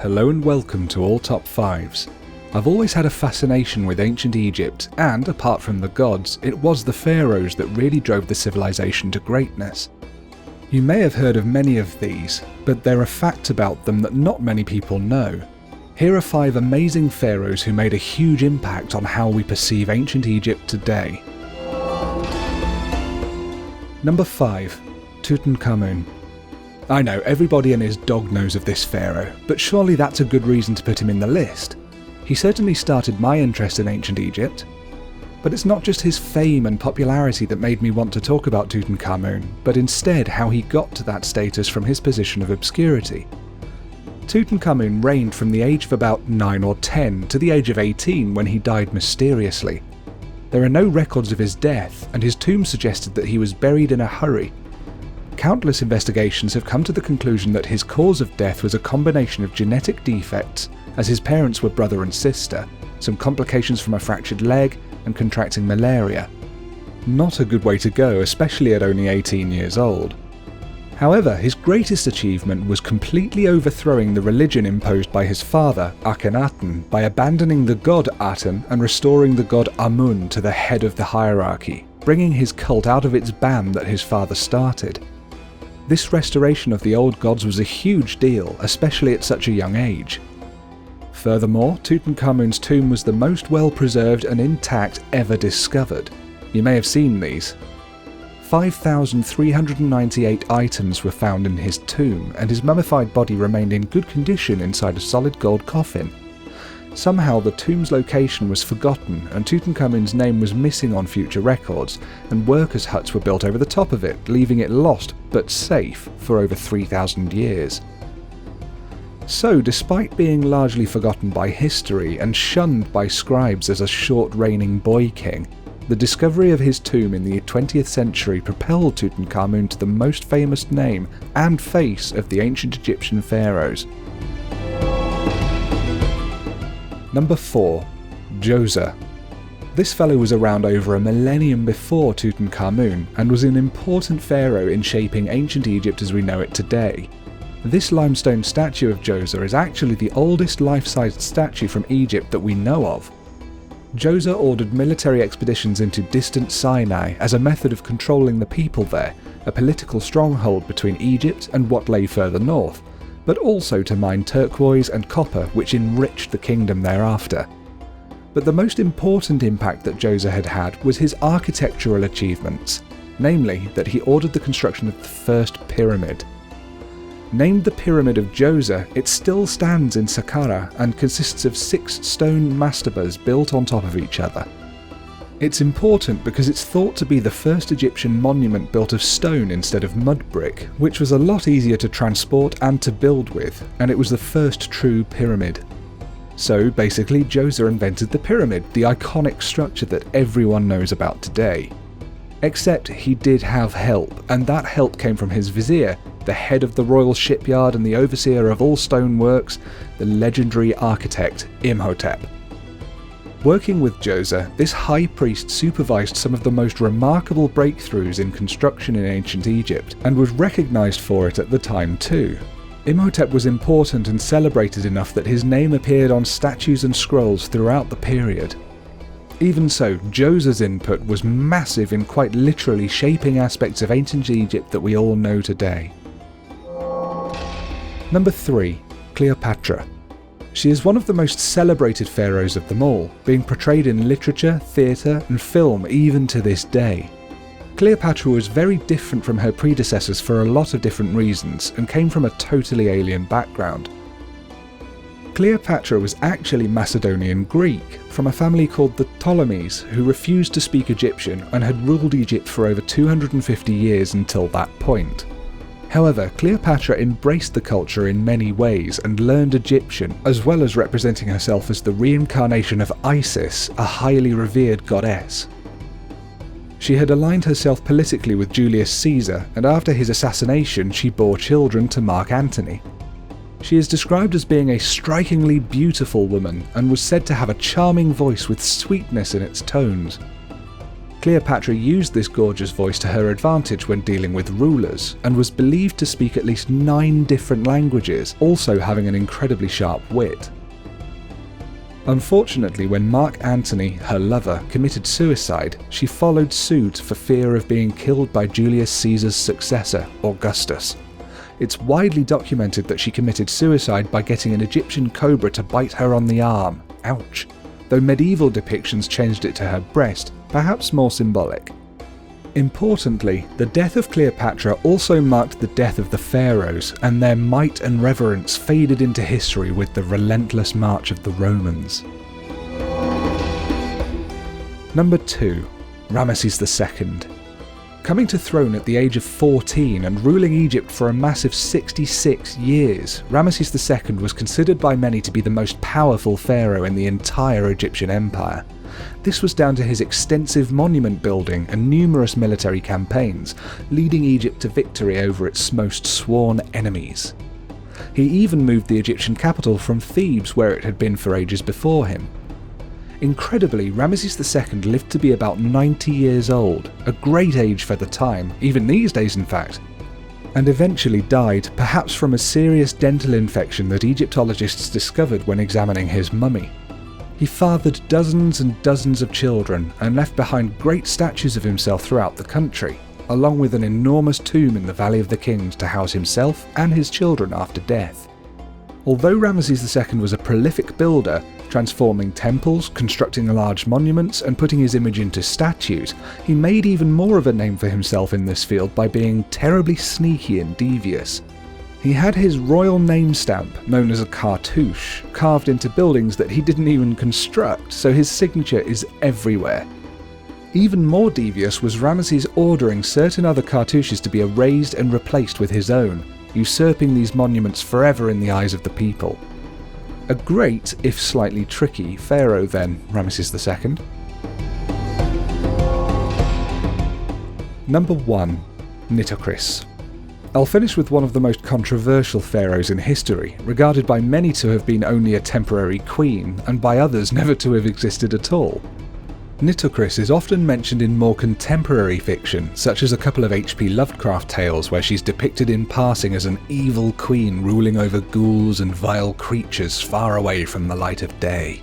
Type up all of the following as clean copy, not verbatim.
Hello and welcome to all Top 5s. I've always had a fascination with ancient Egypt, and apart from the gods, it was the pharaohs that really drove the civilization to greatness. You may have heard of many of these, but there are facts about them that not many people know. Here are 5 amazing pharaohs who made a huge impact on how we perceive ancient Egypt today. Number 5. Tutankhamun. I know, everybody and his dog knows of this pharaoh, but surely that's a good reason to put him in the list. He certainly started my interest in ancient Egypt. But it's not just his fame and popularity that made me want to talk about Tutankhamun, but instead how he got to that status from his position of obscurity. Tutankhamun reigned from the age of about 9 or 10 to the age of 18 when he died mysteriously. There are no records of his death, and his tomb suggested that he was buried in a hurry. Countless investigations have come to the conclusion that his cause of death was a combination of genetic defects, as his parents were brother and sister, some complications from a fractured leg, and contracting malaria. Not a good way to go, especially at only 18 years old. However, his greatest achievement was completely overthrowing the religion imposed by his father, Akhenaten, by abandoning the god Aten and restoring the god Amun to the head of the hierarchy, bringing his cult out of its ban that his father started. This restoration of the old gods was a huge deal, especially at such a young age. Furthermore, Tutankhamun's tomb was the most well-preserved and intact ever discovered. You may have seen these. 5,398 items were found in his tomb, and his mummified body remained in good condition inside a solid gold coffin. Somehow the tomb's location was forgotten, and Tutankhamun's name was missing on future records, and workers' huts were built over the top of it, leaving it lost but safe for over 3,000 years. So, despite being largely forgotten by history and shunned by scribes as a short-reigning boy king, the discovery of his tomb in the 20th century propelled Tutankhamun to the most famous name and face of the ancient Egyptian pharaohs. Number 4. Djoser. This fellow was around over a millennium before Tutankhamun and was an important pharaoh in shaping ancient Egypt as we know it today. This limestone statue of Djoser is actually the oldest life-sized statue from Egypt that we know of. Djoser ordered military expeditions into distant Sinai as a method of controlling the people there, a political stronghold between Egypt and what lay further north, but also to mine turquoise and copper, which enriched the kingdom thereafter. But the most important impact that Djoser had had was his architectural achievements, namely that he ordered the construction of the first pyramid. Named the Pyramid of Djoser, it still stands in Saqqara and consists of 6 stone mastabas built on top of each other. It's important because it's thought to be the first Egyptian monument built of stone instead of mud brick, which was a lot easier to transport and to build with, and it was the first true pyramid. So basically, Djoser invented the pyramid, the iconic structure that everyone knows about today. Except he did have help, and that help came from his vizier, the head of the royal shipyard and the overseer of all stoneworks, the legendary architect Imhotep. Working with Djoser, this high priest supervised some of the most remarkable breakthroughs in construction in ancient Egypt, and was recognized for it at the time too. Imhotep was important and celebrated enough that his name appeared on statues and scrolls throughout the period. Even so, Djoser's input was massive in quite literally shaping aspects of ancient Egypt that we all know today. Number 3. Cleopatra. She is one of the most celebrated pharaohs of them all, being portrayed in literature, theatre and film even to this day. Cleopatra was very different from her predecessors for a lot of different reasons, and came from a totally alien background. Cleopatra was actually Macedonian Greek, from a family called the Ptolemies, who refused to speak Egyptian and had ruled Egypt for over 250 years until that point. However, Cleopatra embraced the culture in many ways and learned Egyptian, as well as representing herself as the reincarnation of Isis, a highly revered goddess. She had aligned herself politically with Julius Caesar, and after his assassination she bore children to Mark Antony. She is described as being a strikingly beautiful woman, and was said to have a charming voice with sweetness in its tones. Cleopatra used this gorgeous voice to her advantage when dealing with rulers, and was believed to speak at least 9 different languages, also having an incredibly sharp wit. Unfortunately, when Mark Antony, her lover, committed suicide, she followed suit for fear of being killed by Julius Caesar's successor, Augustus. It's widely documented that she committed suicide by getting an Egyptian cobra to bite her on the arm. Ouch. Though medieval depictions changed it to her breast, perhaps more symbolic. Importantly, the death of Cleopatra also marked the death of the Pharaohs, and their might and reverence faded into history with the relentless march of the Romans. Number 2. Ramses II. Coming to throne at the age of 14 and ruling Egypt for a massive 66 years, Ramses II was considered by many to be the most powerful pharaoh in the entire Egyptian empire. This was down to his extensive monument building and numerous military campaigns, leading Egypt to victory over its most sworn enemies. He even moved the Egyptian capital from Thebes, where it had been for ages before him. Incredibly, Ramses II lived to be about 90 years old, a great age for the time, even these days in fact, and eventually died, perhaps from a serious dental infection that Egyptologists discovered when examining his mummy. He fathered dozens and dozens of children and left behind great statues of himself throughout the country, along with an enormous tomb in the Valley of the Kings to house himself and his children after death. Although Ramses II was a prolific builder, transforming temples, constructing large monuments, and putting his image into statues, he made even more of a name for himself in this field by being terribly sneaky and devious. He had his royal name stamp, known as a cartouche, carved into buildings that he didn't even construct, so his signature is everywhere. Even more devious was Ramses ordering certain other cartouches to be erased and replaced with his own, usurping these monuments forever in the eyes of the people. A great, if slightly tricky, pharaoh then, Ramses II. Number 1. Nitocris. I'll finish with one of the most controversial pharaohs in history, regarded by many to have been only a temporary queen, and by others never to have existed at all. Nitocris is often mentioned in more contemporary fiction, such as a couple of H.P. Lovecraft tales where she's depicted in passing as an evil queen ruling over ghouls and vile creatures far away from the light of day.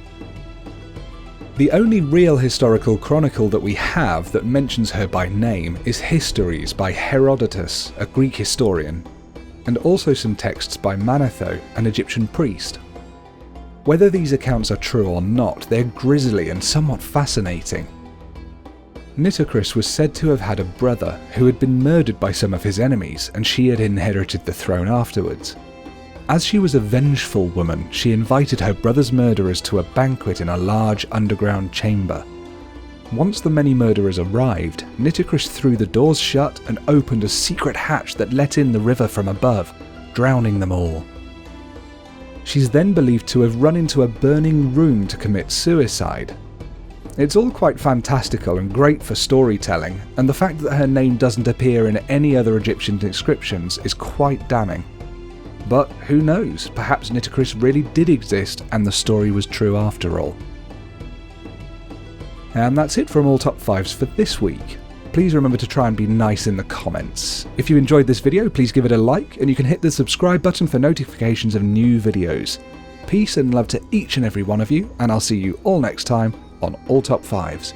The only real historical chronicle that we have that mentions her by name is Histories by Herodotus, a Greek historian, and also some texts by Manetho, an Egyptian priest. Whether these accounts are true or not, they're grisly and somewhat fascinating. Nitocris was said to have had a brother who had been murdered by some of his enemies, and she had inherited the throne afterwards. As she was a vengeful woman, she invited her brother's murderers to a banquet in a large underground chamber. Once the many murderers arrived, Nitocris threw the doors shut and opened a secret hatch that let in the river from above, drowning them all. She's then believed to have run into a burning room to commit suicide. It's all quite fantastical and great for storytelling, and the fact that her name doesn't appear in any other Egyptian inscriptions is quite damning. But who knows, perhaps Nitocris really did exist and the story was true after all. And that's it from all top 5s for this week. Please remember to try and be nice in the comments. If you enjoyed this video, please give it a like, and you can hit the subscribe button for notifications of new videos. Peace and love to each and every one of you, and I'll see you all next time on All Top 5s.